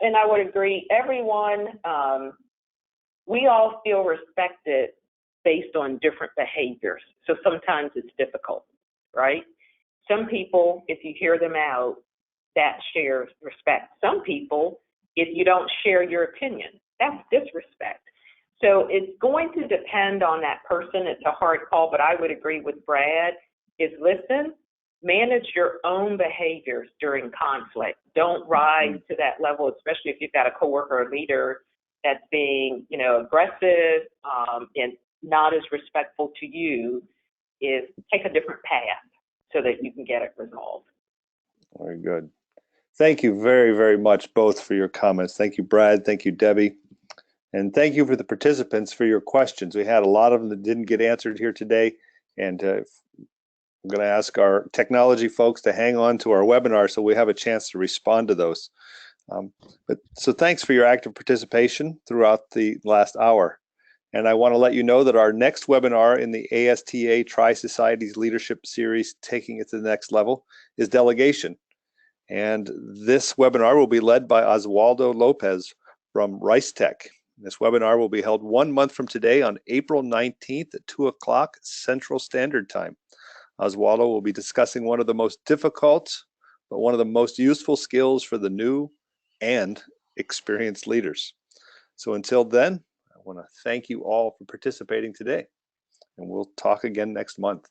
and I would agree. Everyone, we all feel respected based on different behaviors. So sometimes it's difficult, right? Some people, if you hear them out, that shares respect. Some people, if you don't share your opinion, that's disrespect. So it's going to depend on that person. It's a hard call, but I would agree with Brad, is listen, manage your own behaviors during conflict. Don't rise to that level, especially if you've got a coworker or leader that's being, aggressive and not as respectful to you. Is take a different path so that you can get it resolved. Very good. Thank you very, very much both for your comments. Thank you, Brad. Thank you, Debbie. And thank you for the participants for your questions. We had a lot of them that didn't get answered here today. And I'm going to ask our technology folks to hang on to our webinar so we have a chance to respond to those. So thanks for your active participation throughout the last hour. And I want to let you know that our next webinar in the ASTA Tri-Societies Leadership Series, Taking It to the Next Level, is delegation. And this webinar will be led by Oswaldo Lopez from Rice Tech. This webinar will be held 1 month from today on April 19th at 2 o'clock Central Standard Time. Oswaldo will be discussing one of the most difficult, but one of the most useful skills for the new and experienced leaders. So until then, I want to thank you all for participating today, and we'll talk again next month.